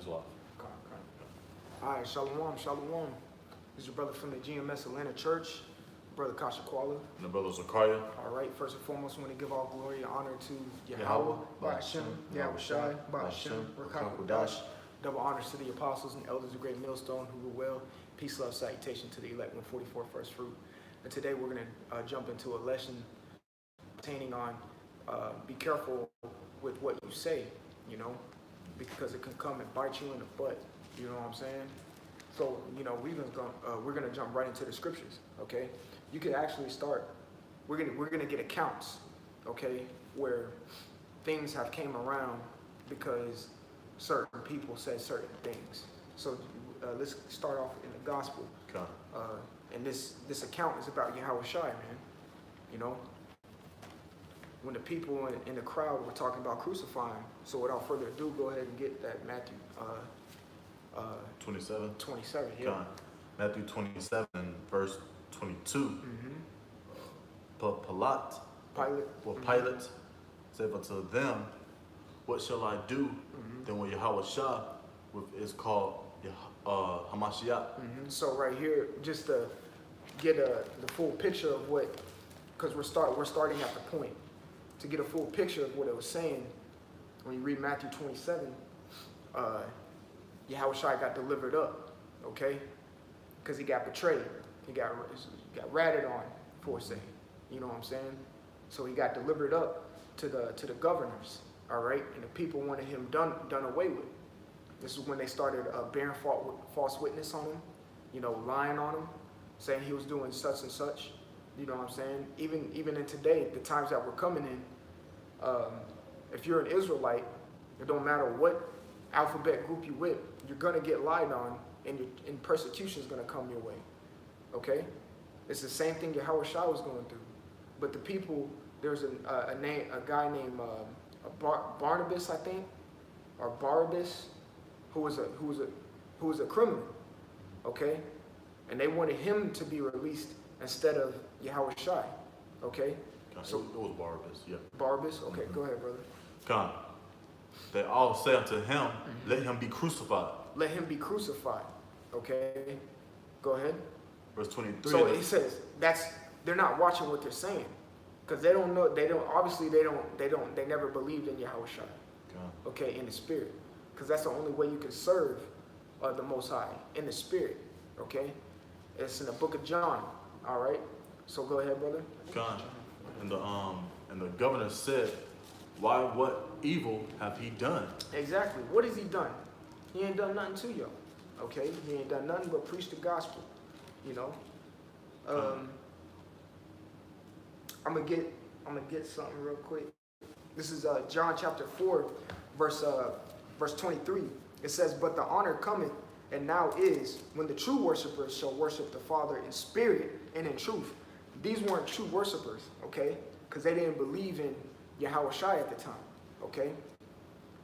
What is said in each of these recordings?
is live. Okay, okay. All right, shalom, shalom. This is your brother from the GMS Atlanta Church, Brother Kasha Kuala. And the brother Zakaria. All right, first and foremost, we want to give all glory and honor to Yahweh, Yahweh, Ba'ashem, Yahweh Shai, Ba'ashem, Rakakudash. Double honors to the apostles and elders of Great Millstone who were well. Peace, love, salutation to the elect 144 first fruit. And today we're going to jump into a lesson pertaining on be careful with what you say, you know, because it can come and bite you in the butt. You know what I'm saying? So, you know, we're gonna jump right into the scriptures. Okay, you can actually start. We're gonna get accounts. Okay, where things have came around because certain people said certain things. So let's start off in the gospel. Okay. And this account is about Yahweh Shai, man. You know, when the people in the crowd were talking about crucifying. So without further ado, go ahead and get that Matthew 27. 27. Yeah. Okay. Matthew 27, verse 22. Pilate said unto them, what shall I do? Then when Yahweh Shai is called Hamashiach. So right here, just to get the full picture of what, because we're starting at the point, to get a full picture of what it was saying. When you read Matthew 27, Yahweh Shai got delivered up, okay? Because he got betrayed. He got ratted on, for say. You know what I'm saying? So he got delivered up to the governors, all right? And the people wanted him done away with. This is when they started bearing false witness on him, you know, lying on him, saying he was doing such and such. You know what I'm saying? Even in today, the times that we're coming in, if you're an Israelite, it don't matter what alphabet group you with, you're gonna get lied on, and persecution is gonna come your way. Okay, it's the same thing Yahweh Shai was going through, but the people, there's a guy named Barnabas, I think, or Barabbas, who was a criminal. Okay, and they wanted him to be released instead of Yahweh Shai. Okay, So it was Barabbas, yeah. Barabbas. Okay, go ahead, brother. God. They all say unto him, let him be crucified. Let him be crucified. Okay, go ahead. Verse 23. So he says they're not watching what they're saying, because they don't know. They never believed in Yahweh Shai. God. Okay, in the spirit, because that's the only way you can serve the Most High, in the spirit. Okay, it's in the book of John. All right. So go ahead, brother. God. And the governor said, why, what evil have he done? Exactly. What has he done? He ain't done nothing to you. Okay? He ain't done nothing but preach the gospel. You know? I'm gonna get something real quick. This is John chapter 4, verse 23. It says, but the honor cometh, and now is, when the true worshipers shall worship the Father in spirit and in truth. These weren't true worshipers, okay? Because they didn't believe in Yahweh Shai at the time, okay?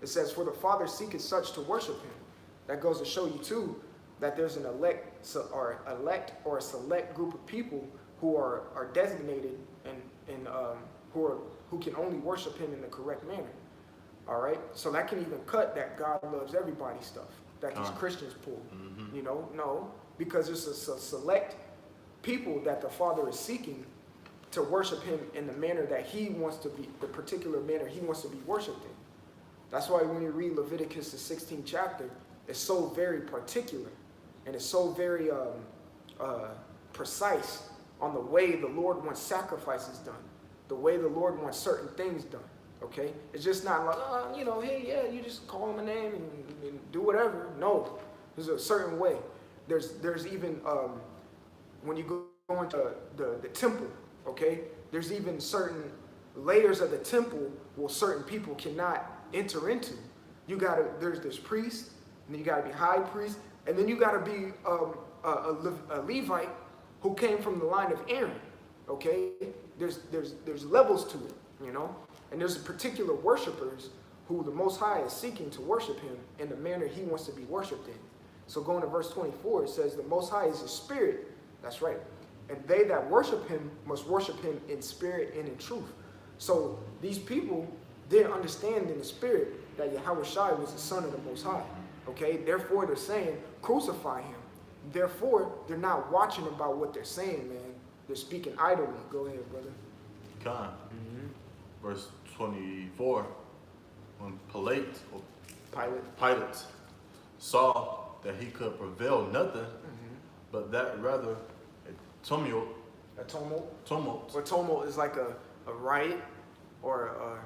It says, for the Father seeketh such to worship him. That goes to show you, too, that there's an elect or a select group of people who are designated and who can only worship him in the correct manner, all right? So that can even cut that God loves everybody stuff that these Christians pull, you know? No, because it's a select people that the Father is seeking to worship him in the manner that he wants to be, the particular manner he wants to be worshiped in. That's why when you read Leviticus, the 16th chapter, it's so very particular and it's so very precise on the way the Lord wants sacrifices done, the way the Lord wants certain things done. Okay, it's just not like, you know, hey, yeah, you just call him a name and do whatever. No, there's a certain way. There's even when you go into the temple, okay, there's even certain layers of the temple where certain people cannot enter into. There's this priest, and then you gotta be high priest, and then you gotta be a Levite who came from the line of Aaron. Okay, there's levels to it, you know, and there's particular worshipers who the Most High is seeking to worship him in the manner he wants to be worshipped in. So going to verse 24, it says the Most High is a spirit. That's right. And they that worship him must worship him in spirit and in truth. So these people didn't understand in the spirit that Yahweh Shai was the son of the Most High. Okay, therefore they're saying, crucify him. Therefore, they're not watching about what they're saying, man. They're speaking idly. Go ahead, brother. Con. Verse 24, when Pilate saw that he could prevail nothing, but that rather a tumult. A tumult? Tumult. Or tumult is like a riot, or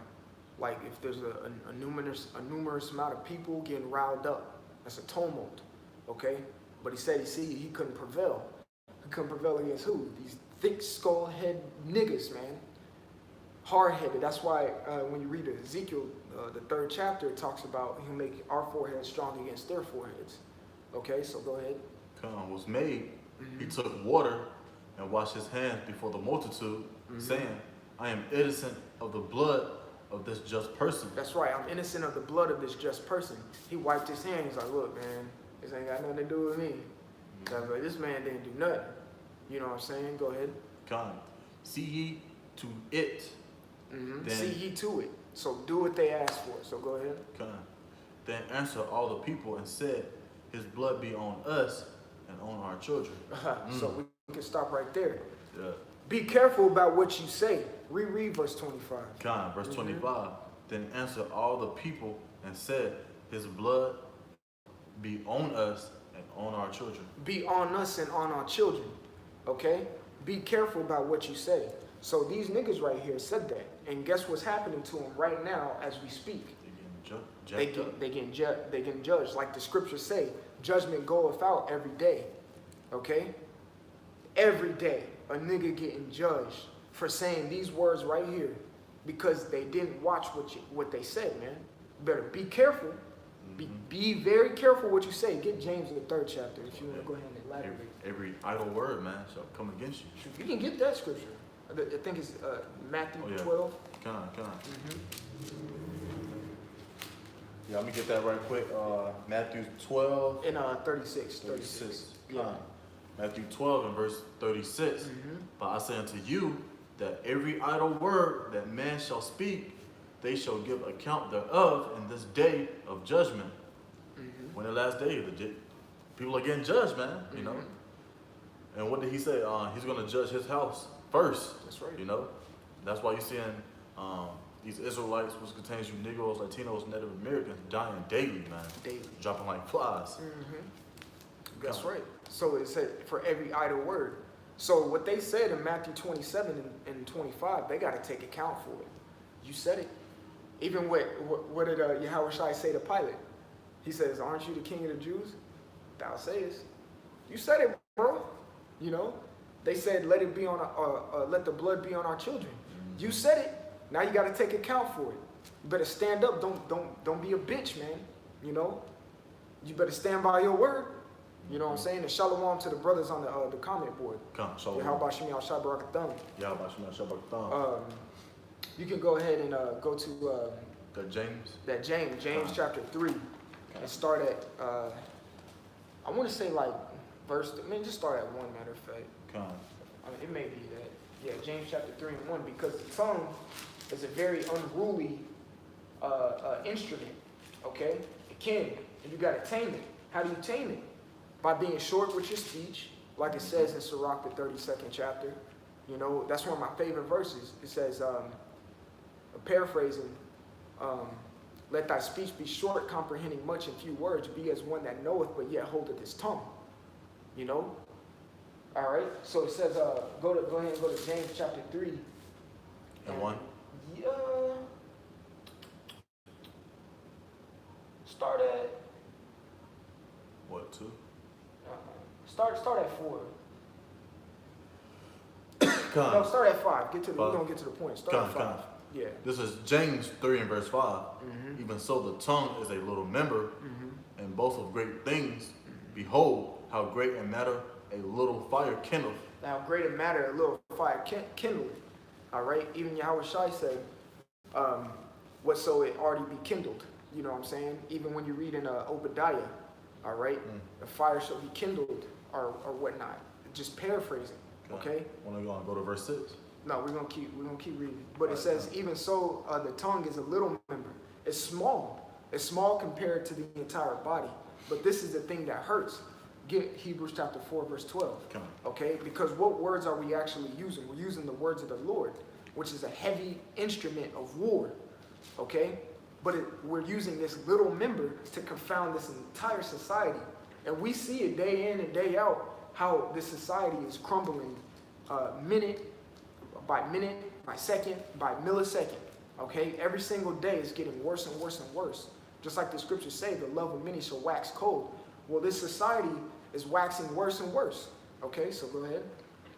like if there's a numerous amount of people getting riled up. That's a tumult, okay? But he said, he couldn't prevail. He couldn't prevail against who? These thick skull head niggas, man. Hard-headed. That's why when you read Ezekiel, the 3rd chapter, it talks about he'll make our foreheads strong against their foreheads. Okay, so go ahead. Con was made. He took water and washed his hands before the multitude, saying, I am innocent of the blood of this just person. That's right. I'm innocent of the blood of this just person. He wiped his hands. He's like, look, man, this ain't got nothing to do with me. I was like, this man didn't do nothing. You know what I'm saying? Go ahead. Con. See ye to it. Then, see ye to it. So do what they ask for. So go ahead. Con. Then answered all the people and said, his blood be on us and on our children. So we can stop right there. Yeah. Be careful about what you say. Reread verse 25. Con. Verse 25. Then answered all the people and said, his blood be on us and on our children. Be on us and on our children. Okay? Be careful about what you say. So these niggas right here said that. And guess what's happening to them right now as we speak? They getting judged. Like the scriptures say, judgment goeth out every day. Okay? Every day, a nigga getting judged for saying these words right here because they didn't watch what they said, man. Better be careful. Be very careful what you say. Get James in the 3rd chapter if you want to go ahead and elaborate. Every idle word, man, shall come against you. You can get that scripture. I think it's Matthew 12. Con. Yeah, let me get that right quick. Matthew 12. In 36. Con. Matthew 12 and verse 36. But I say unto you that every idle word that man shall speak, they shall give account thereof in this day of judgment. When the last day, people are getting judged, man, you know. And what did he say? He's going to judge his house first. That's right. You know, that's why you're seeing these Israelites, which contains you Negroes, Latinos, Native Americans, dying daily, man. Daily. Dropping like flies. That's right. So it said for every idle word. So what they said in Matthew 27 and 25, they got to take account for it. You said it. Even what did Yahushua say to Pilate? He says, aren't you the king of the Jews? Thou sayest. You said it, bro. You know, they said, let the blood be on our children. You said it. Now you got to take account for it. You better stand up. Don't be a bitch, man. You know, you better stand by your word. You know what I'm saying? And shalom to the brothers on the comment board. Shalom. How Shemi al-Shabarakatham? You can go ahead and go to James chapter 3 and start at I want to say like just start at 1, matter of fact. I mean, it may be that. Yeah, James chapter 3 and 1, because the tongue is a very unruly instrument. Okay, it can, and you got to tame it. How do you tame it? By being short with your speech, like it says in Sirach, the 32nd chapter. You know, that's one of my favorite verses. It says, paraphrasing, let thy speech be short, comprehending much in few words. Be as one that knoweth, but yet holdeth his tongue. You know? All right. So it says, go ahead and go to James chapter 3. And 1? Yeah. Start at... What, 2? Start at 4. Con. No, start at 5. We're going to get to the point. Start at 5. Yeah. This is James 3 and verse 5. Even so, the tongue is a little member, and both of great things. Behold, how great a matter a little fire kindleth. How great a matter a little fire kindleth. All right. Even Yahushua said, whatso it already be kindled. You know what I'm saying? Even when you read in Obadiah, all right, the fire shall be kindled or whatnot. Just paraphrasing. Okay. Want to go to verse 6? No, we're gonna keep reading. But it says, even so, the tongue is a little member. It's small. It's small compared to the entire body. But this is the thing that hurts. Get Hebrews chapter 4, verse 12. Come Okay? Because what words are we actually using? We're using the words of the Lord, which is a heavy instrument of war. Okay? But we're using this little member to confound this entire society. And we see it day in and day out how this society is crumbling minute, by second, by millisecond. Okay? Every single day is getting worse and worse and worse. Just like the scriptures say, the love of many shall wax cold. Well, this society is waxing worse and worse. Okay, so go ahead.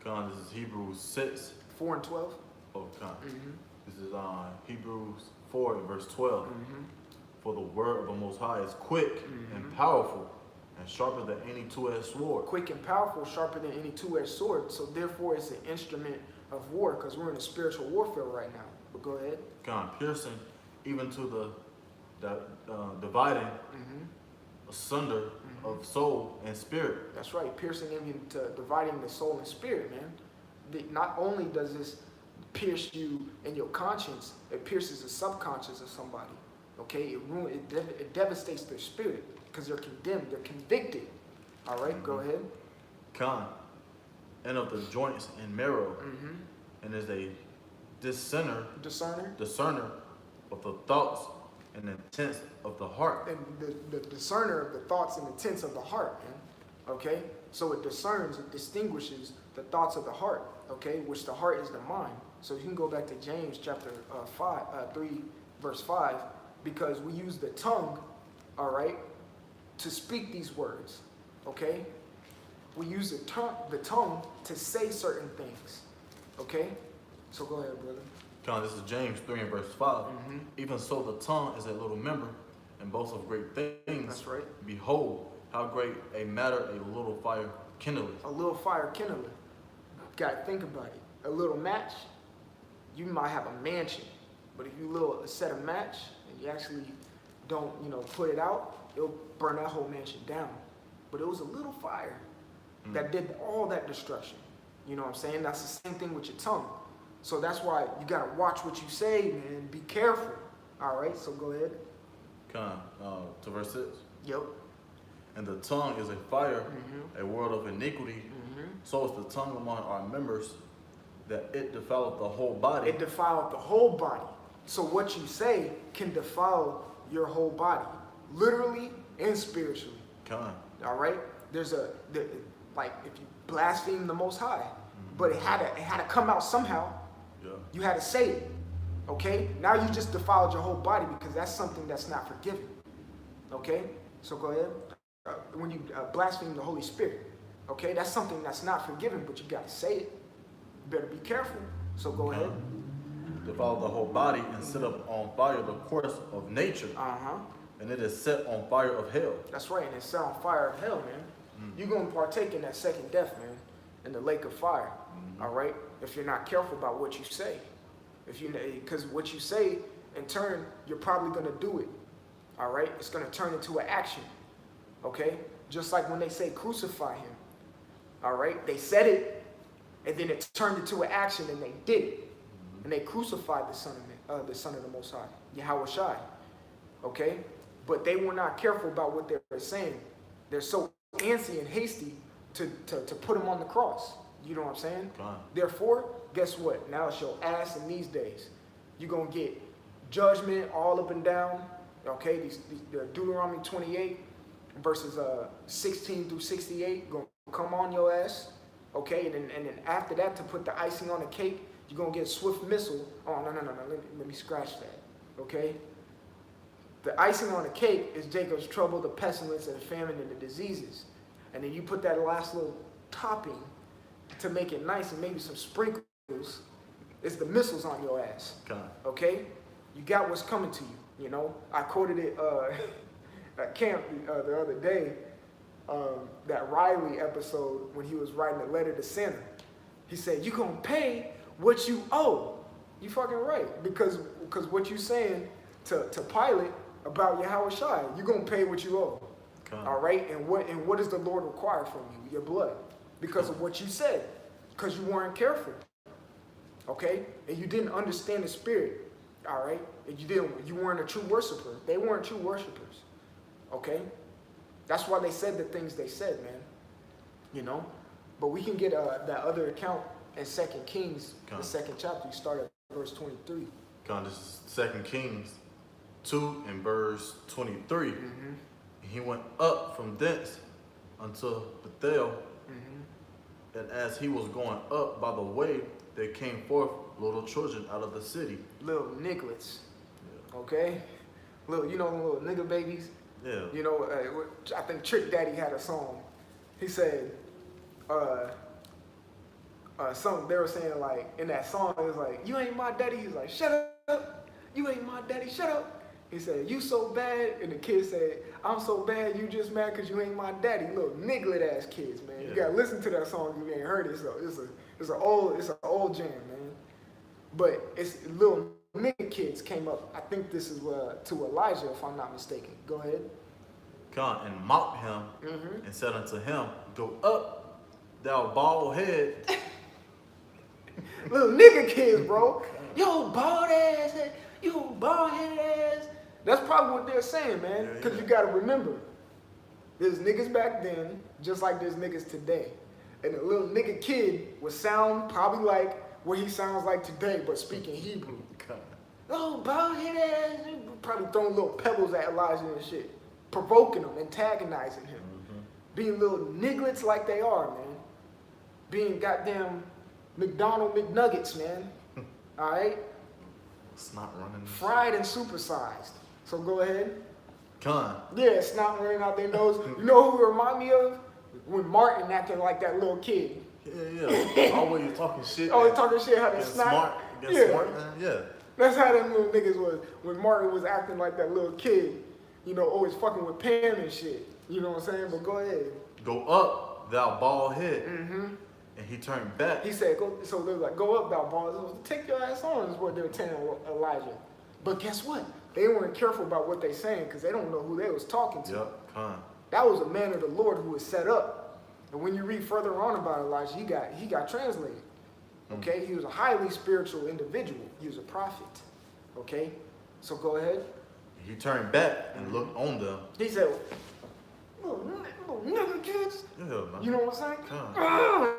on. This is Hebrews 6. 4 and 12. Oh, come. This is Hebrews 4 and verse 12. For the word of the Most High is quick and powerful and sharper than any two-edged sword. Quick and powerful, sharper than any two-edged sword. So therefore, it's an instrument of war because we're in a spiritual warfare right now. But go ahead. God, piercing even to the dividing asunder of soul and spirit. That's right. Piercing even to dividing the soul and spirit, man. Not only does this pierce you in your conscience, it pierces the subconscious of somebody. Okay? It devastates their spirit because they're condemned. They're convicted. All right? Go ahead. Con. And of the joints and marrow. And is a discerner of the thoughts and intents of the heart. And the discerner of the thoughts and intents of the heart, man. Okay? So it discerns, it distinguishes the thoughts of the heart, okay? Which the heart is the mind. So you can go back to James chapter 3, verse 5, because we use the tongue, all right, to speak these words, okay? We use the tongue to say certain things, okay? So go ahead, brother. John, this is James 3 and verse 5. Even so, the tongue is a little member and boasts of great things. That's right. Behold, how great a matter a little fire kindleth. A little fire kindleth. Gotta think about it. A little match, you might have a mansion, but if you set a match and you actually don't, put it out, it'll burn that whole mansion down. But it was a little fire that did all that destruction. You know what I'm saying? That's the same thing with your tongue. So that's why you gotta watch what you say, man. Be careful. All right, so go ahead. Come to verse 6. Yep. And the tongue is a fire, a world of iniquity. So is the tongue among our members, that it defileth the whole body. It defiled the whole body. So what you say can defile your whole body, literally and spiritually. Come. All right. Like if you blaspheme the Most High, but it had to come out somehow. Yeah. You had to say it. Okay. Now you just defiled your whole body because that's something that's not forgiven. Okay. So go ahead. When you blaspheme the Holy Spirit, okay, that's something that's not forgiven, but you got to say it. You better be careful. So go ahead. Defile the whole body and set up on fire the course of nature. And it is set on fire of hell. That's right, and it's set on fire of hell, man. You're going to partake in that second death, man, in the lake of fire. All right, if you're not careful about what you say, because what you say in turn, you're probably going to do it. All right, it's going to turn into an action. Okay, just like when they say crucify him. All right, they said it, and then it turned into an action, and they did it, and they crucified the Son of the Most High, Yahweh Shai. Okay, but they were not careful about what they were saying. They're so antsy and hasty to put him on the cross. You know what I'm saying? Therefore, guess what? Now it's your ass in these days. You're gonna get judgment all up and down. Okay, these Deuteronomy 28 verses 16 through 68 gonna come on your ass. Okay, and then after that, to put the icing on the cake, you're gonna get a swift missile. Oh no. Let me scratch that. Okay. The icing on the cake is Jacob's trouble, the pestilence, and the famine, and the diseases. And then you put that last little topping to make it nice and maybe some sprinkles. It's the missiles on your ass. Okay? You got what's coming to you, you know? I quoted it at camp the other day, that Riley episode when he was writing a letter to Santa. He said, you're going to pay what you owe. You fucking right. Because what you saying to Pilate about Yahweh Shai, you're going to pay what you owe. All right? And what does the Lord require from you? Your blood. Because of what you said. Because you weren't careful. Okay? And you didn't understand the spirit. All right? And you weren't a true worshiper. They weren't true worshipers. Okay? That's why they said the things they said, man. You know? But we can get that other account in 2 Kings, the 2nd chapter. You start at verse 23. This is 2 Kings 2 and verse 23. Mm-hmm. He went up from thence unto Bethel, Mm-hmm. and as he was going up by the way, there came forth little children out of the city. Little nigglets. Yeah. Okay? Little, you know, little nigga babies. Yeah. You know, I think Trick Daddy had a song. He said, something they were saying like in that song, it was like, you ain't my daddy. He's like, shut up. You ain't my daddy. Shut up. He said, you so bad. And the kid said, I'm so bad. You just mad because you ain't my daddy. Little niglet ass kids, man. Yeah. You gotta listen to that song if you ain't heard it. So it's an old jam, man. But it's little nigga kids came up. I think this is to Elijah, if I'm not mistaken. Go ahead. And mocked him and said unto him, go up, thou bald head. Little nigga kids, bro. Yo, bald ass, you bald head ass. That's probably what they're saying, man. Because you got to remember, there's niggas back then, just like there's niggas today. And the little nigga kid would sound probably like what he sounds like today, but speaking Hebrew. Oh, bald head ass. Probably throwing little pebbles at Elijah and shit. Provoking him, antagonizing him. Being little nigglets like they are, man. Being goddamn McDonald McNuggets, man. All right? Snot running. Fried and supersized. So go ahead. Con. Yeah, snot running out their nose. You know who remind me of? When Martin acting like that little kid. Yeah. Always talking shit. Always talking shit, how they snot. Smart. Yeah. Smart, man. Yeah. That's how them little niggas was. When Martin was acting like that little kid. You know, always fucking with Pam and shit. You know what I'm saying? But go ahead. Go up, thou bald head. Mm-hmm. And he turned back. He said, "Go." So they were like, "Go up, thou bald." Take your ass on is what they were telling Elijah. But guess what? They weren't careful about what they saying because they don't know who they was talking to. Yep, con. That was a man of the Lord who was set up. And when you read further on about Elijah, he got translated. Okay, he was a highly spiritual individual. He was a prophet. Okay, so go ahead. He turned back and looked on them. He said, little nigga kids. Yeah, man. You know what I'm saying? Con.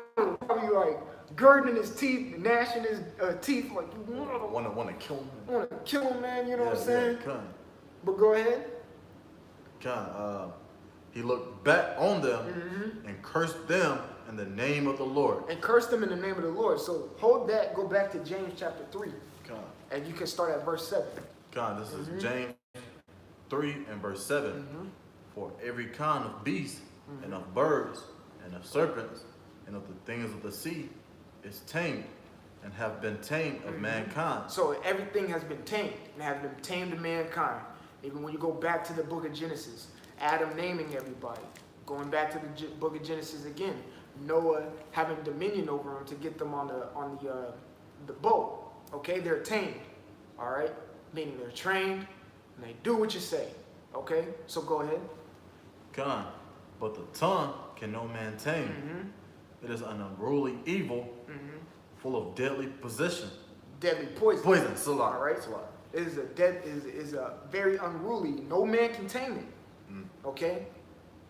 Probably like girding his teeth, gnashing his teeth like you Want to kill him. want to kill him, man. You know what I'm saying? Yeah, con. But go ahead. Con. He looked back on them and cursed them in the name of the Lord. And cursed them in the name of the Lord. So hold that. Go back to James chapter 3. Con. And you can start at verse 7. Con. This is James 3 and verse 7. For every kind of beast and of birds and of serpents and of the things of the sea is tamed and have been tamed of mankind. So everything has been tamed and have been tamed to mankind. Even when you go back to the book of Genesis, Adam naming everybody. Going back to the book of Genesis again, Noah having dominion over them to get them on the boat. Okay, they're tamed. All right, meaning they're trained and they do what you say. Okay, so go ahead. Con. But the tongue can no man tame. It is an unruly evil, full of deadly possession. Deadly poison. Poison, salah. All right. It is a very unruly. No man can tame it. Okay?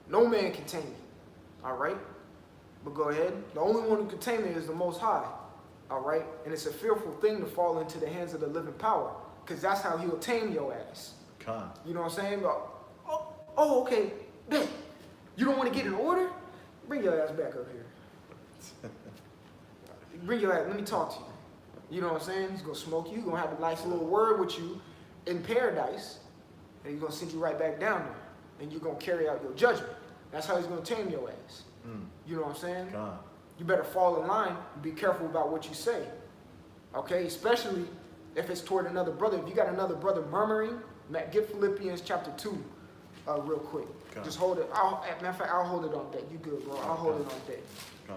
No man can tame it. All right? But go ahead. The only one who can tame it is the Most High. All right? And it's a fearful thing to fall into the hands of the living power. Because that's how he'll tame your ass. Con. You know what I'm saying? Oh, okay. Bet. You don't want to get in order? Bring your ass back up here. Bring your ass. Let me talk to you. You know what I'm saying? He's going to smoke you. He's going to have a nice little word with you in paradise. And he's going to send you right back down there. And you're going to carry out your judgment. That's how he's going to tame your ass. You know what I'm saying? Con. You better fall in line and be careful about what you say. Okay? Especially if it's toward another brother. If you got another brother murmuring, get Philippians chapter 2 real quick. Con. Just hold it. Matter of fact, I'll hold it on deck. You good, bro. I'll hold it on deck.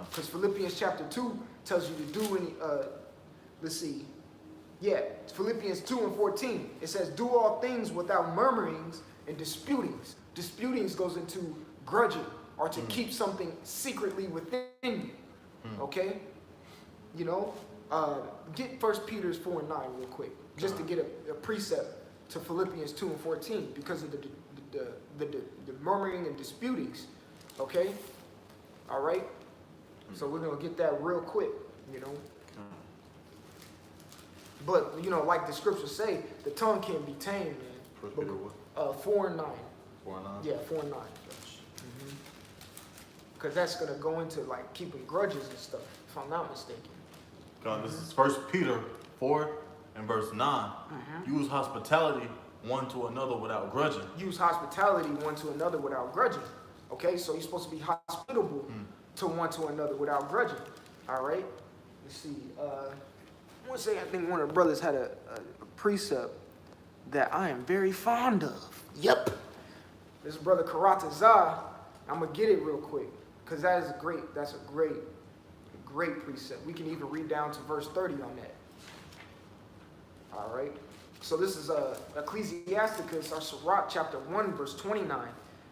Because Philippians chapter 2 tells you to do any, let's see. Yeah, Philippians 2 and 14. It says, do all things without murmurings and disputings. Disputings goes into grudging or to keep something secretly within you. Okay? You know, get 1 Peter 4 and 9 real quick. Just to get a precept to Philippians 2 and 14 because of the the murmuring and disputings. Okay? All right? So we're going to get that real quick, you know. But, you know, like the scriptures say, the tongue can be tamed, man. First Peter what? 4 and 9. 4 and 9? Yeah, 4 and 9. Because that's going to go into, like, keeping grudges and stuff, if I'm not mistaken. This is 1 Peter 4 and verse 9. Use hospitality one to another without grudging. Use hospitality one to another without grudging. Okay, so you're supposed to be hospitable to one to another without grudging. All right? Let's see. One second, I think one of the brothers had a precept that I am very fond of. Yep. This brother Karatazah, I'm going to get it real quick because that is great. That's a great precept. We can even read down to verse 30 on that. All right. So this is Ecclesiasticus, or Sirach, chapter 1, verse 29.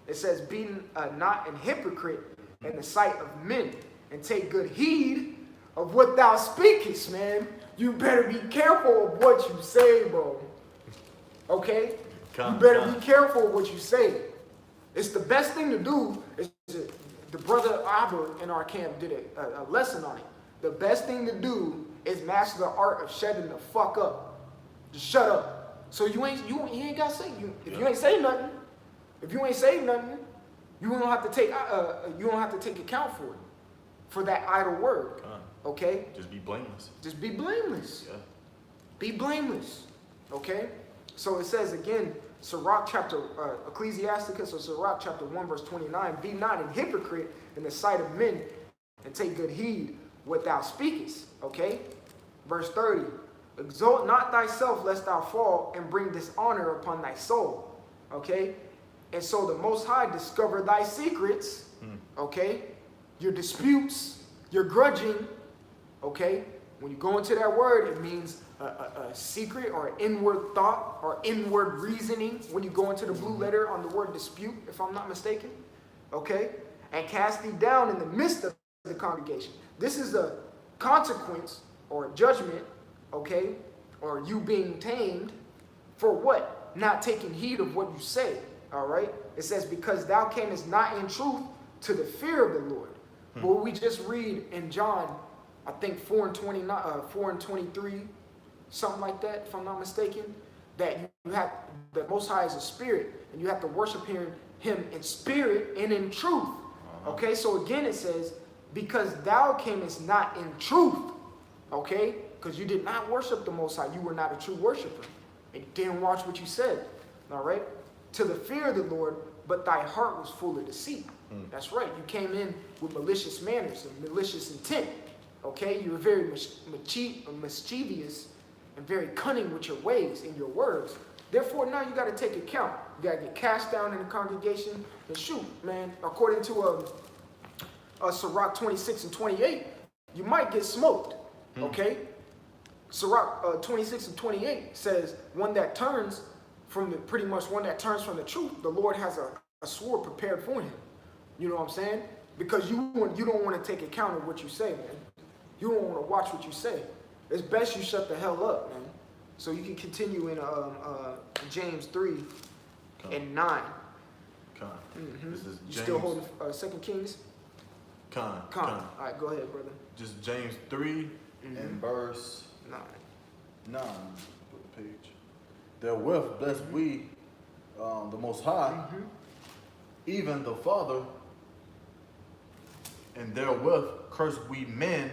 It says, be not an hypocrite in the sight of men, and take good heed of what thou speakest, man. You better be careful of what you say, bro. Okay? You better be careful of what you say. It's the best thing to do. The brother Aber in our camp did a lesson on it. The best thing to do is master the art of shutting the fuck up. Just shut up. So you ain't got to say if you ain't say nothing. If you ain't say nothing, you don't have to take account for that idle word. Okay? Just be blameless. Just be blameless. Yeah. Be blameless. Okay? So it says again, Ecclesiasticus or Sirach chapter 1 verse 29, be not an hypocrite in the sight of men, and take good heed what thou speakest. Okay? Verse 30, exalt not thyself lest thou fall, and bring dishonor upon thy soul. Okay? And so the Most High discover thy secrets. Okay? Your disputes, your grudging. Okay? When you go into that word, it means a secret or an inward thought or inward reasoning. When you go into the blue letter on the word dispute, if I'm not mistaken. Okay? And cast thee down in the midst of the congregation. This is a consequence or a judgment, okay? Or you being tamed for what? Not taking heed of what you say, all right? It says, because thou camest not in truth to the fear of the Lord. What we just read in John, I think 4 and 23, something like that, if I'm not mistaken, that you have, the Most High is a spirit, and you have to worship him in spirit and in truth. Okay, so again it says, because thou camest not in truth, okay, because you did not worship the Most High, you were not a true worshiper, and you didn't watch what you said, all right, to the fear of the Lord, but thy heart was full of deceit. That's right, you came in with malicious manners and malicious intent, okay, you were very mischievous and very cunning with your ways and your words. Therefore, now you got to take account. You got to get cast down in the congregation and shoot, man. According to Sirach 26 and 28, you might get smoked, okay? Sirach 26 and 28 says, one that turns from the truth, the Lord has a sword prepared for him. You know what I'm saying? Because you don't want to take account of what you say, man. You don't want to watch what you say. It's best you shut the hell up, man. So you can continue in James 3 and 9. This is James. You still holding 2 Kings? Con. All right, go ahead, brother. Just James 3 and verse 9. Put the page. Therewith bless we the Most High, even the Father, and therewith curse we men,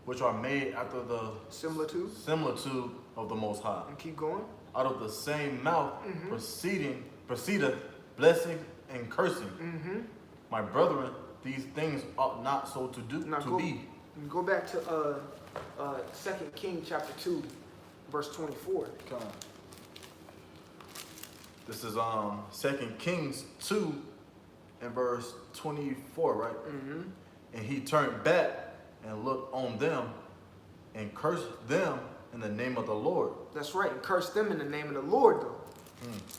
which are made after the similitude of the Most High. And keep going. Out of the same mouth proceedeth blessing and cursing. My brethren, these things ought not so to do be. Go back to 2 Kings chapter 2, verse 24. Come on. This is 2 Kings 2 and verse 24, right? And he turned back and looked on them and cursed them in the name of the Lord. That's right, and cursed them in the name of the Lord, though.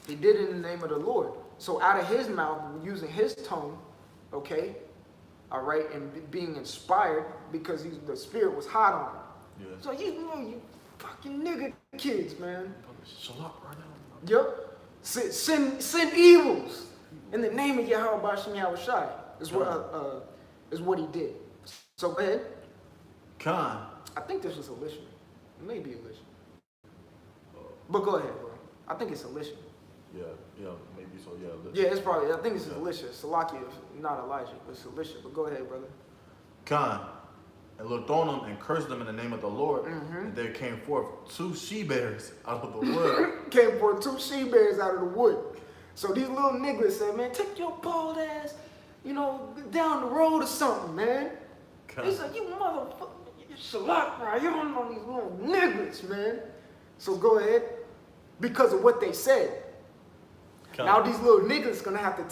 He did it in the name of the Lord. So out of his mouth, using his tongue, okay, all right, and being inspired because the spirit was hot on him. Yeah. So you fucking nigga kids, man. Shut up right now. Yep. Send evils in the name of Yahweh Bashim Yahushai is what he did. So go ahead. Khan. I think this was Elisha. It may be Elisha. But go ahead, bro. I think it's Elisha. Yeah, maybe so. Yeah, yeah, it's probably. I think it's Elisha. Salakia, not Elijah, but it's Elisha. But go ahead, brother. Khan, and looked on them and cursed them in the name of the Lord. And there came forth 2 she-bears out of the wood. Came forth 2 she-bears out of the wood. So these little niggas said, man, take your bald ass, down the road or something, man. He said, you motherfucker, Shalak, you don't know these little niggas, man. So go ahead, because of what they said. Now these little niggas gonna have to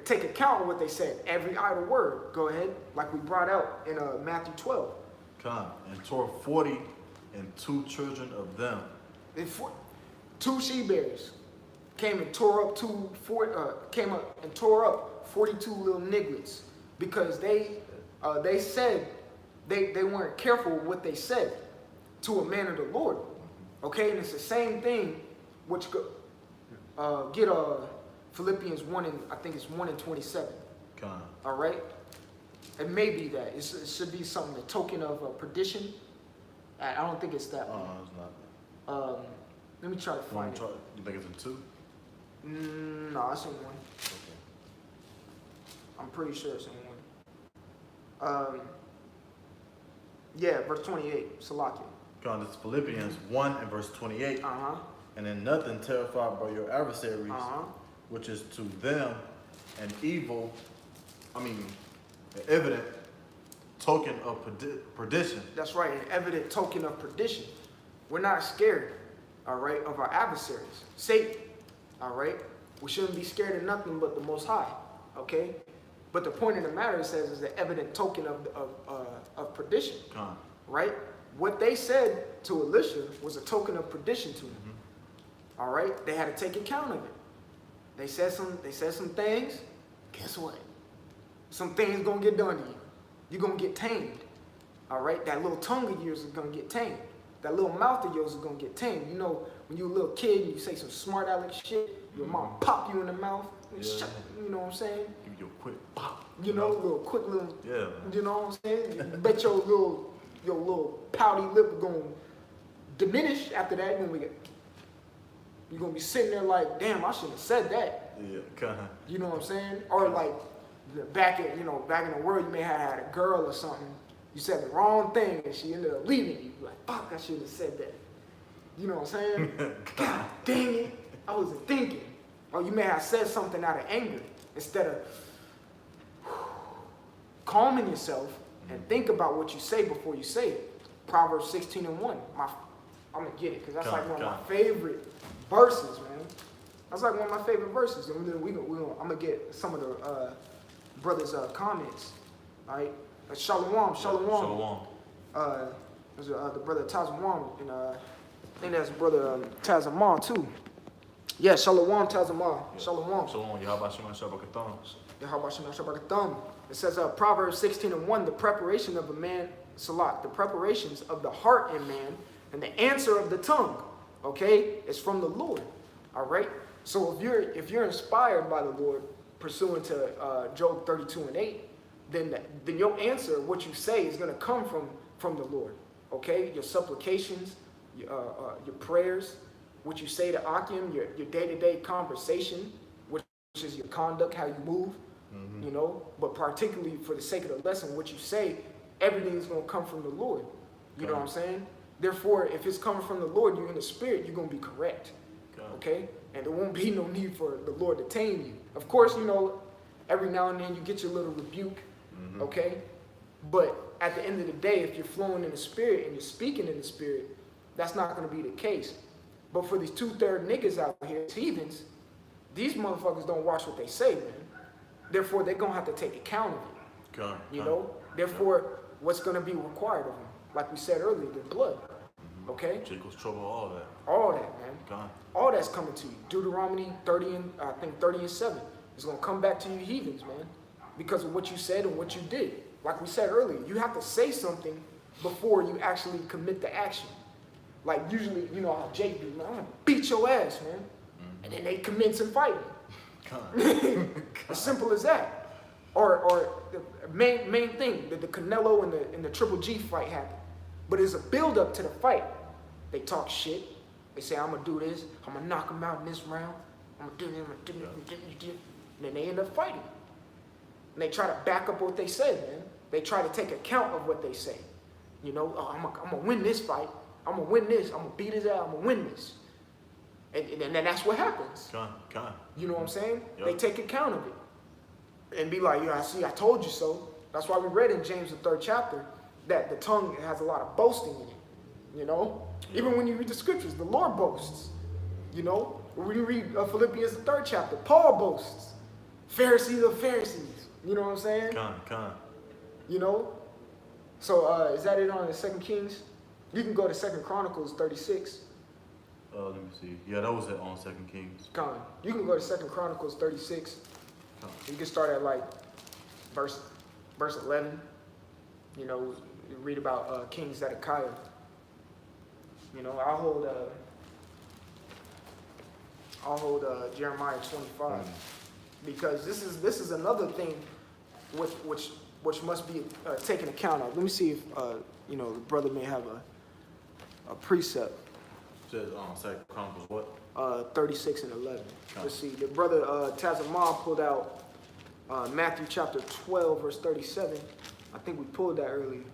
take account of what they said. Every idle word. Go ahead, like we brought out in Matthew 12. And tore 40 and 2 children of them. 2 she-bears came and tore up 42 little niggas because they said they weren't careful with what they said to a man of the Lord. Okay, and it's the same thing which get Philippians 1 and I think it's 1 and 27. All right, it may be that it should be something, a token of perdition. I don't think it's that one. It's not. Let me try to find it. You think it's in 2? No, it's in 1. Okay. I'm pretty sure it's in 1. Yeah, verse 28, Salakia. This is Philippians 1 and verse 28. And in nothing terrified by your adversaries, which is to them an evident token of perdition. That's right, an evident token of perdition. We're not scared, all right, of our adversaries. Satan, all right? We shouldn't be scared of nothing but the Most High, okay? But the point of the matter, it says, is an evident token of perdition, right? What they said to Elisha was a token of perdition to him. All right, they had to take account of it. They said some things. Guess what? Some things gonna get done to you. You're gonna get tamed. All right, that little tongue of yours is gonna get tamed. That little mouth of yours is gonna get tamed. You know, when you're a little kid and you say some smart aleck shit, your mom pop you in the mouth. Yeah. You know what I'm saying? Give you a quick pop. You know, quick little. Yeah. You know what I'm saying? You bet your little pouty lip gonna diminish after that. You're gonna be sitting there like, damn, I shouldn't have said that. Yeah, You know what I'm saying? Or like back in the world, you may have had a girl or something. You said the wrong thing and she ended up leaving you. You're like, fuck, I should have said that. You know what I'm saying? God dang it, I wasn't thinking. Or you may have said something out of anger instead of calming yourself and think about what you say before you say it. Proverbs 16 and 1. I'm gonna get it because that's like one of my favorite verses, man. That's like one of my favorite verses. And then I'm gonna get some of the brothers' comments. All right, Shalom. There's the brother Tazamon, and I think that's brother Tazamon too. Yeah, Shalom Tazamon. Shalom. Yahweh Shabbat Shabbat. It says Proverbs 16 and 1, the preparation of a man, Salat, the preparations of the heart in man, and the answer of the tongue, okay, is from the Lord. All right. So if you're inspired by the Lord, pursuant to Job 32 and 8, then your answer, what you say, is going to come from the Lord. Okay, your supplications, your prayers, what you say to Akim, your day-to-day conversation, which is your conduct, how you move, you know. But particularly for the sake of the lesson, what you say, everything's going to come from the Lord. You know what I'm saying? Therefore, if it's coming from the Lord, you're in the spirit, you're going to be correct. Okay? And there won't be no need for the Lord to tame you. Of course, you know, every now and then you get your little rebuke, okay? But at the end of the day, if you're flowing in the spirit and you're speaking in the spirit, that's not going to be the case. But for these 2/3 niggas out here, heathens, these motherfuckers don't watch what they say, man. Therefore, they're going to have to take account of it. You know? Therefore, what's going to be required of them? Like we said earlier, their blood. Okay? Jacob's trouble, all that. All that, man. All that's coming to you. Deuteronomy 30 and 7. It's going to come back to you heathens, man. Because of what you said and what you did. Like we said earlier, you have to say something before you actually commit the action. Like usually, you know how Jake be, man, I'm going to beat your ass, man. and then they commence in fighting. Con. As simple as that. Or the main thing, the Canelo and the Triple G fight happened. But it's a build up to the fight. They talk shit. They say, I'm gonna do this, I'm gonna knock him out in this round, I'm gonna do this, I'm gonna do this. And then they end up fighting. And they try to back up what they said, man. They try to take account of what they say. You know, oh, I'm gonna win this fight. I'm gonna win this. I'm gonna beat his ass. I'm gonna win this. And then that's what happens. Con. You know what I'm saying? Yep. They take account of it. And be like, yeah, I told you so. That's why we read in James, the 3rd chapter, that the tongue has a lot of boasting in it. You know? Even when you read the scriptures, the Lord boasts. You know? When you read Philippians, the 3rd chapter, Paul boasts. Pharisees of Pharisees. You know what I'm saying? Con. You know? So is that it on the 2 Kings? You can go to 2 Chronicles 36. Let me see. Yeah, that was it on 2 Kings. Con. You can go to 2 Chronicles 36. Con. You can start at like verse 11. You know, you read about King Zedekiah. You know, I'll hold Jeremiah 25 because this is another thing which must be taken account of. Let me see if you know, the brother may have a precept. Says 2 Chronicles what? 36 and 11. Okay. Let's see. The brother Tazamah pulled out Matthew chapter 12, verse 37. I think we pulled that earlier.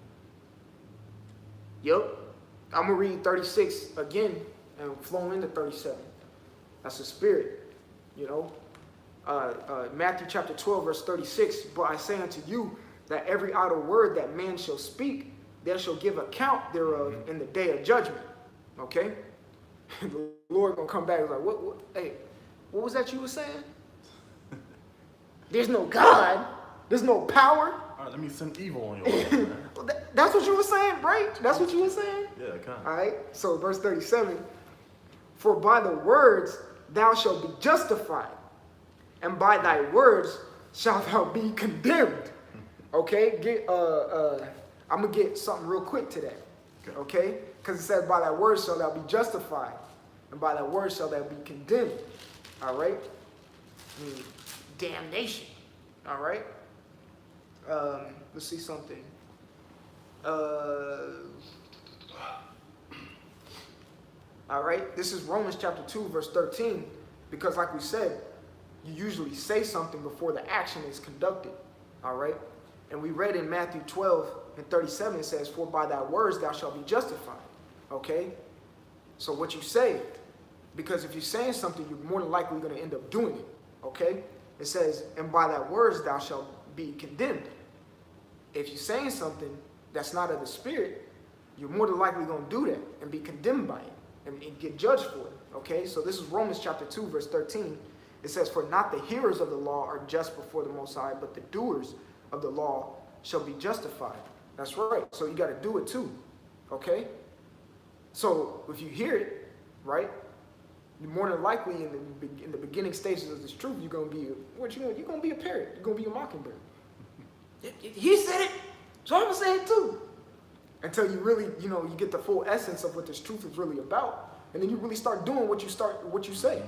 Yep. I'm going to read 36 again and flow into 37. That's the spirit, you know. Matthew chapter 12, verse 36. But I say unto you that every idle word that man shall speak, there shall give account thereof in the day of judgment. Okay? The Lord gonna come back and like, what? Hey, what was that you were saying? There's no God. There's no power. All right, let me send evil on your ass, man. Well, that's what you were saying, right? That's what you were saying? Yeah, con. All right. So verse 37, for by the words thou shalt be justified, and by thy words shalt thou be condemned. Okay? I'm going to get something real quick to that. Okay? Because it says, by thy words shalt thou be justified, and by thy words shalt thou be condemned. All right? Damnation. All right? Let's see something. All right? This is Romans chapter 2, verse 13. Because like we said, you usually say something before the action is conducted. All right? And we read in Matthew 12 and 37, it says, for by thy words thou shalt be justified. Okay? So what you say, because if you're saying something, you're more than likely going to end up doing it. Okay? It says, and by thy words thou shalt be condemned. If you're saying something that's not of the spirit, you're more than likely going to do that and be condemned by it and get judged for it. Okay? So this is Romans chapter 2, verse 13. It says, for not the hearers of the law are just before the Most High, but the doers of the law shall be justified. That's right. So you got to do it too. Okay? So if you hear it, right, you're more than likely in the beginning stages of this truth, you're going to be you're going to be a parrot. You're going to be a mockingbird. He said it, so I'm going to say it too. Until you really, you get the full essence of what this truth is really about. And then you really start doing what you say.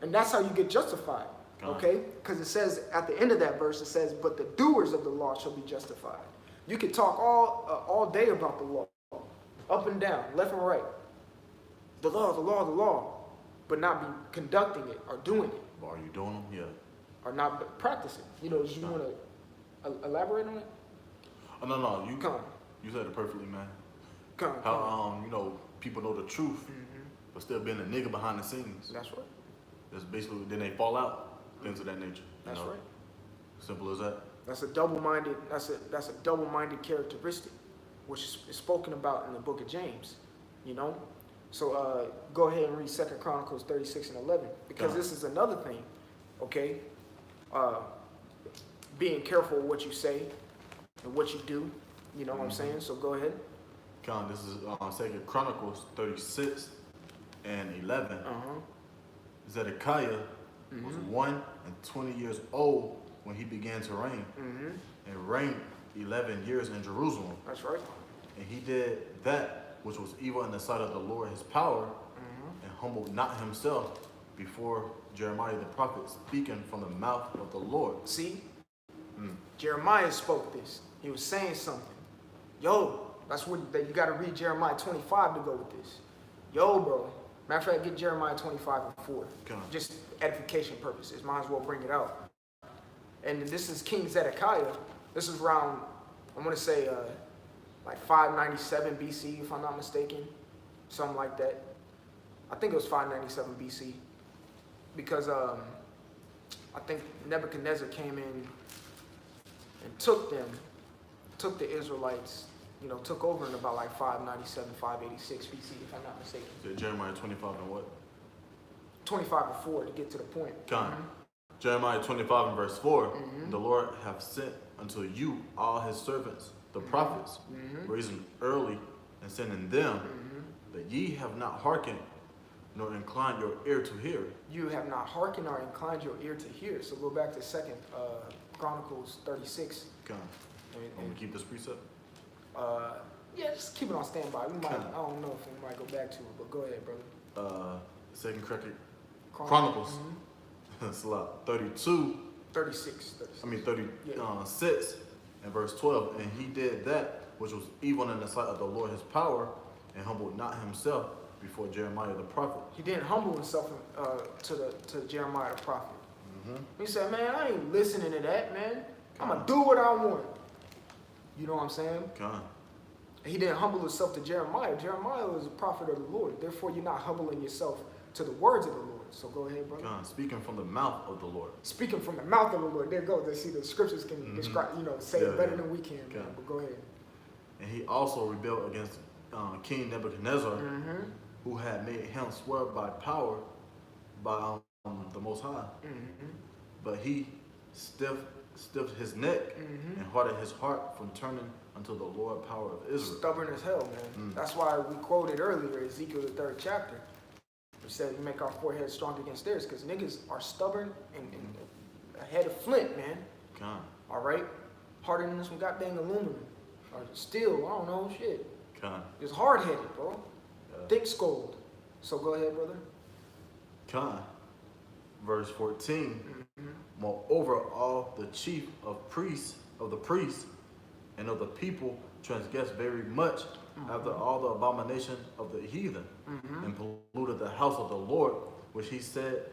And that's how you get justified. Okay? Because it says at the end of that verse, it says, but the doers of the law shall be justified. You can talk all day about the law, up and down, left and right. The law, but not be conducting it or doing it. Are you doing them? Yeah. Or not practicing. Do you want to elaborate on it? Oh, no. Come on. You said it perfectly, man. Come on. How, people know the truth, but still being a nigga behind the scenes. That's right. That's basically, then they fall out, things of that nature. That's right. Simple as that. That's a double-minded characteristic, which is spoken about in the book of James, So go ahead and read 2 Chronicles 36 and 11, because this is another thing, okay? Being careful of what you say and what you do, you know what I'm saying? So go ahead. This is 2 Chronicles 36 and 11. Zedekiah was 1 and 20 years old when he began to reign, and reigned 11 years in Jerusalem. That's right. And he did that which was evil in the sight of the Lord his power, and humbled not himself before Jeremiah the prophet, speaking from the mouth of the Lord. See? Jeremiah spoke this. He was saying something. Yo, that's what you got to read Jeremiah 25 to go with this. Yo, bro. Matter of fact, get Jeremiah 25 and 4. Just edification purposes. Might as well bring it out. And this is King Zedekiah. This is around, I want to say, like 597 BC, if I'm not mistaken. Something like that. I think it was 597 BC. Because I think Nebuchadnezzar came in and took the Israelites, took over in about like 597, 586 BC, if I'm not mistaken. So Jeremiah 25 and what? 25 and 4 to get to the point. Jeremiah 25 and verse 4. The Lord hath sent unto you all his servants, the prophets, raising early and sending them, that ye have not hearkened, nor inclined your ear to hear. You have not hearkened or inclined your ear to hear. So go back to 2nd Chronicles 36. I'm gonna keep this precept. Yeah, just keep it on standby. We might. I don't know if we might go back to it, but go ahead, brother. 2nd Chronicles. It's a lot. 36. I mean 36 and verse 12. And he did that which was evil in the sight of the Lord his power, and humbled not himself before Jeremiah the prophet. He didn't humble himself to Jeremiah the prophet. He said, man, I ain't listening to that, man. I'm going to do what I want. You know what I'm saying? He didn't humble himself to Jeremiah. Jeremiah was a prophet of the Lord. Therefore, you're not humbling yourself to the words of the Lord. So go ahead, brother. Speaking from the mouth of the Lord. Speaking from the mouth of the Lord. There goes. They see the scriptures can describe, say it better than we can. Man. But go ahead. And he also rebelled against King Nebuchadnezzar, who had made him swear by power by the Most High. But he stiffed his neck and hardened his heart from turning unto the Lord power of Israel. Stubborn as hell, man. That's why we quoted earlier Ezekiel the 3rd chapter. It said we make our forehead strong against theirs, because niggas are stubborn and a head of flint, man. All right? Harder than some goddamn aluminum. Or steel, I don't know, shit. It's hard-headed, bro. Thick-skulled. So go ahead, brother. Verse 14. Moreover, all the chief of the priests and of the people transgressed very much after all the abomination of the heathen, and polluted the house of the Lord, which he said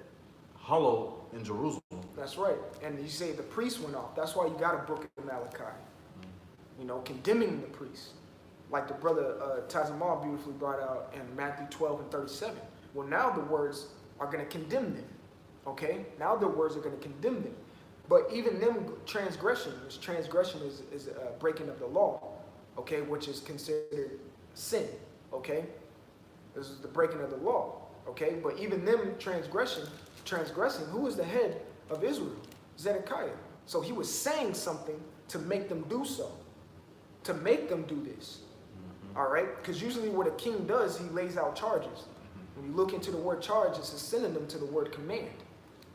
hallowed in Jerusalem. That's right. And you say the priests went off. That's why you got a book of Malachi. Condemning the priests. Like the brother Tazamal beautifully brought out in Matthew 12 and 37. Well, now the words are going to condemn them. Okay? Now the words are going to condemn them. But even them transgression is breaking of the law. Okay? Which is considered sin. Okay? This is the breaking of the law. Okay? But even them transgressing, who is the head of Israel? Zedekiah. So he was saying something to make them do so. To make them do this. All right? Because usually what a king does, he lays out charges. When you look into the word charge, it's a synonym to the word command.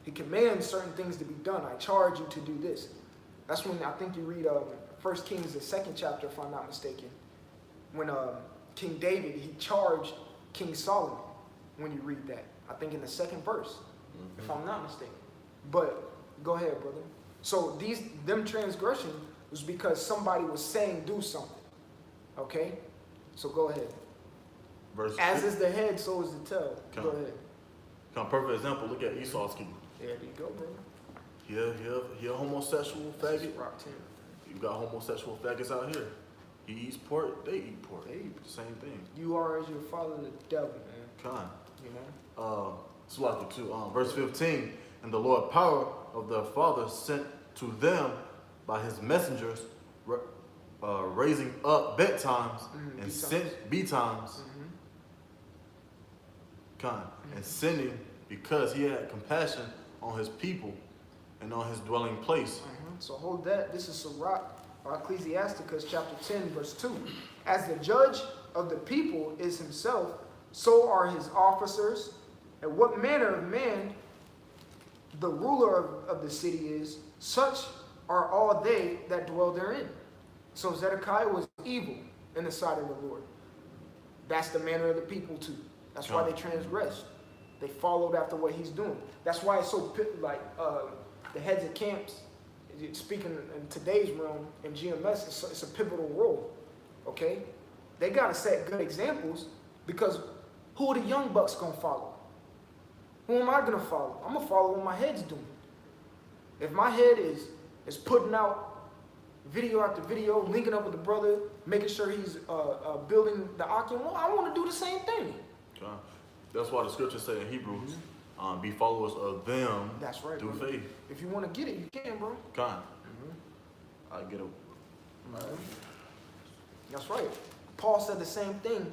He commands certain things to be done. I charge you to do this. That's when I think you read 1 Kings, the 2nd chapter, if I'm not mistaken. When King David, he charged King Solomon, when you read that. I think in the 2nd verse, if I'm not mistaken. But go ahead, brother. So them transgression was because somebody was saying do something. Okay? So go ahead. As is the head, so is the tail. Go ahead. Perfect example. Look at Esau's king. There you go, bro. He a homosexual faggot. You got homosexual faggots out here. He eats pork. They eat pork. They eat the same thing. You are as your father the devil, man. So like it too. Verse 15. And the Lord power of their father sent to them by his messengers, raising up bedtimes and sent betimes. And sending, because he had compassion on his people and on his dwelling place. So hold that. This is Sirach, Ecclesiasticus chapter 10, verse 2. As the judge of the people is himself, so are his officers. And what manner of man the ruler of the city is, such are all they that dwell therein. So Zedekiah was evil in the sight of the Lord. That's the manner of the people too. That's why they transgressed. They followed after what he's doing. That's why it's so like the heads of camps, speaking in today's realm in GMS, it's a pivotal role. Okay, they gotta set good examples, because who are the young bucks gonna follow? Who am I gonna follow? I'm gonna follow what my head's doing. If my head is putting out video after video, linking up with the brother, making sure he's building the Akim, well, I want to do the same thing. Okay. That's why the scriptures say in Hebrews, be followers of them. That's right, through brother. faith. If you want to get it, you can, bro. I get it. That's right. Paul said the same thing,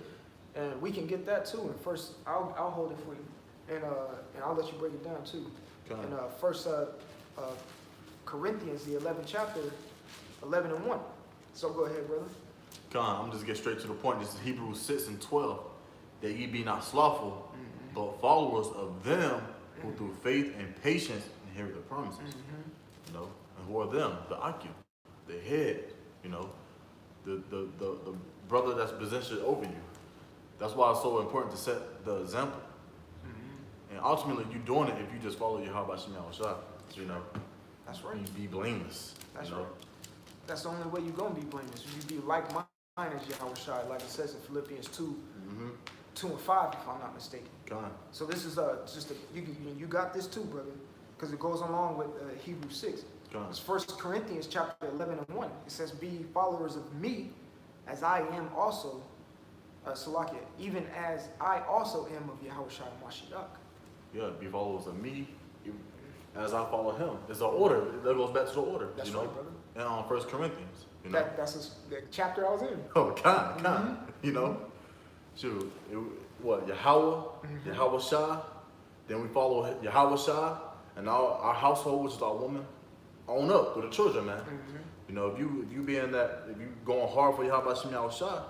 and we can get that too. And first, I'll hold it for you, and I'll let you break it down too. Okay. In First Corinthians, the 11th chapter, 11 and 1. So go ahead, brother. I'm just get straight to the point. This is Hebrews 6 and 12. That ye be not slothful, but followers of them who through faith and patience inherit the promises. You know, and who are them? The Akim, the head. You know, the brother that's positioned over you. That's why it's so important to set the example. And ultimately, you're doing it if you just follow Yahweh Shem Yahushua. You know, That's right. you be blameless. That's you know? right. That's the only way you're going to be blameless. You be like-minded as Yahushua, like it says in Philippians 2, 2 and 5, if I'm not mistaken. So this is just you got this too, brother, because it goes along with Hebrews 6. It's 1 Corinthians chapter 11 and 1. It says, be followers of me, as I am also, Salakia, even as I also am of Yahushua Mashiach. Yeah, be followers of me, as I follow him. It's an order. That goes back to the order. That's you know? right, brother. And on 1 Corinthians, you know. That's the chapter I was in. Oh, you know. Shoot, what, Yahweh, Yahweh Shah, then we follow Yahweh Shah, and our household, which is our woman, on up with the children, man. You know, if you being that, if you going hard for Yahweh Shem Yahushua,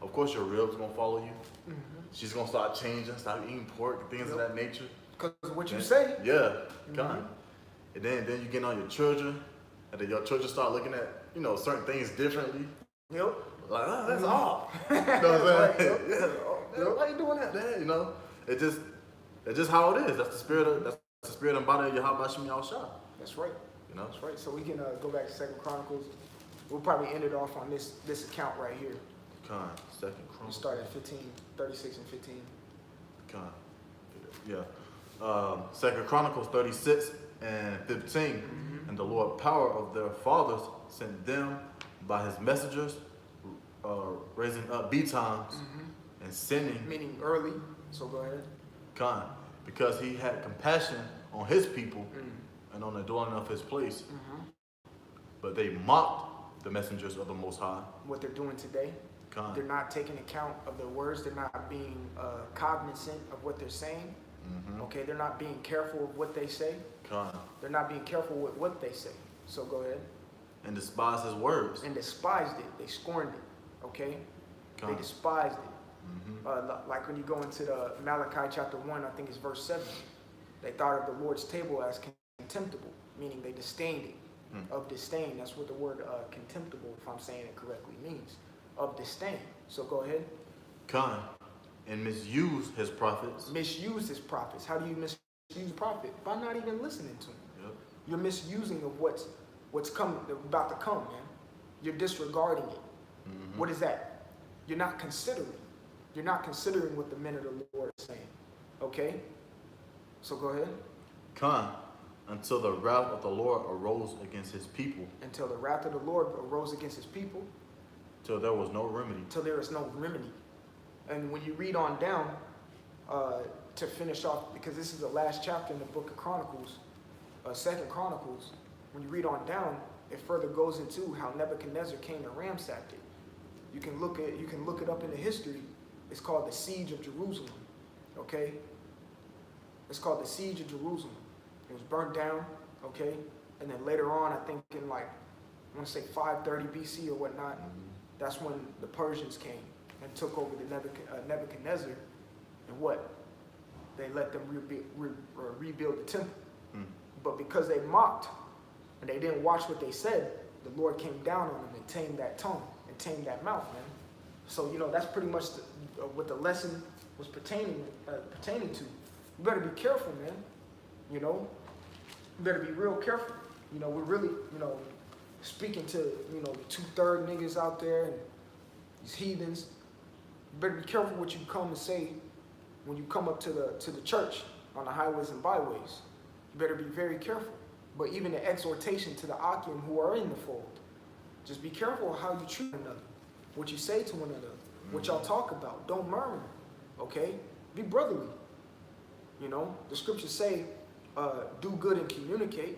of course your ribs gonna follow you. She's gonna start changing, start eating pork, things of that nature. Because what you say. Yeah, and then you get on your children, and then your children start looking at, you know, certain things differently. Yep. Like, oh, that's off. You know what I'm saying? Yeah. Why you doing that? Yeah, you know, it's just how it is. That's the spirit and body of Yahweh Shem Yahushua. That's right. You know, That's right. So we can go back to 2nd Chronicles. We'll probably end it off on this account right here. Second We Chronicles. start at 15, 36 and 15. Yeah. 2nd Chronicles 36 and 15. And the Lord power of their fathers sent them by his messengers, raising up times and sending. Meaning early. So go ahead. Because he had compassion on his people and on the dwelling of his place. But they mocked the messengers of the Most High. What they're doing today. They're not taking account of their words. They're not being cognizant of what they're saying. Okay, they're not being careful of what they say. They're not being careful with what they say. So go ahead. And despised his words. And despised it. They scorned it. Okay? They despised it. Like when you go into the Malachi chapter 1, I think it's verse 7. They thought of the Lord's table as contemptible, meaning they disdained it. Of disdain. That's what the word contemptible, if I'm saying it correctly, means. Of disdain. So go ahead. And misuse his prophets. Misuse his prophets. How do you misuse a prophet? By not even listening to him. Yep. You're misusing of what's about to come, man. You're disregarding it. What is that? You're not considering. You're not considering what the men of the Lord are saying. Okay? So go ahead. Until the wrath of the Lord arose against his people. Until the wrath of the Lord arose against his people. Till there was no remedy. Till there is no remedy. And when you read on down, to finish off, because this is the last chapter in the book of Chronicles, 2nd Chronicles, when you read on down, it further goes into how Nebuchadnezzar came and ransacked it. You can look it up in the history. It's called the Siege of Jerusalem. Okay? It's called the Siege of Jerusalem. It was burnt down, okay? And then later on, I think in like, I want to say 530 BC or whatnot, that's when the Persians came and took over the Nebuchadnezzar. And what? They let them rebuild the temple. But because they mocked and they didn't watch what they said, the Lord came down on them and tamed that tongue and tamed that mouth, man. So, you know, that's pretty much what the lesson was pertaining to. You better be careful, man. You know, you better be real careful. You know, we're really, you know, speaking to, you know, 2/3 niggas out there and these heathens. You better be careful what you come and say when you come up to the church on the highways and byways. You better be very careful. But even the exhortation to the Akim who are in the fold, just be careful how you treat one another, what you say to one another, what y'all talk about. Don't murmur, okay? Be brotherly. You know, the scriptures say, do good and communicate.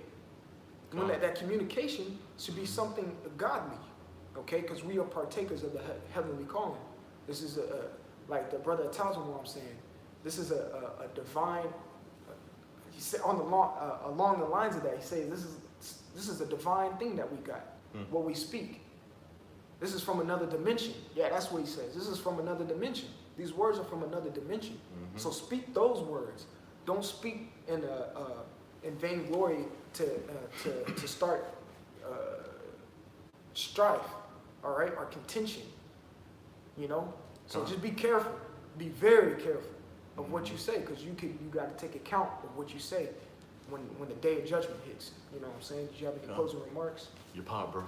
When that communication should be something godly, okay? Because we are partakers of the heavenly calling. This is like the brother tells me what I'm saying. This is a divine. He said along the lines of that, he says this is a divine thing that we got. What we speak. This is from another dimension. Yeah, that's what he says. This is from another dimension. These words are from another dimension. So speak those words. Don't speak in vainglory to start strife, all right, or contention. You know. So just be careful. Be very careful of what you say, because you got to take account of what you say when the day of judgment hits. You know what I'm saying? Did you have any closing remarks? Your pop, bro.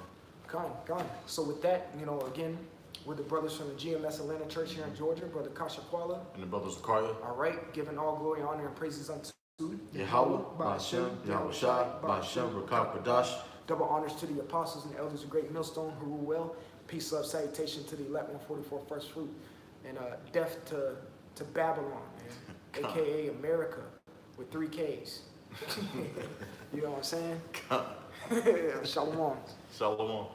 Gone. So with that, you know, again, we're the brothers from the GMS Atlanta Church here in Georgia, Brother Kasha Kwala. And the brothers Zakaria. All right, giving all glory, honor, and praises unto Yahweh, Ba'ashem, Yahushua, Ba'ashem, Rakah Kadash. Double honors to the apostles and elders of Great Millstone who rule well. Peace, love, salutation to the elect 144 first fruit. And death to Babylon, man. AKA America with 3 Ks. You know what I'm saying? Shalom. Shalom.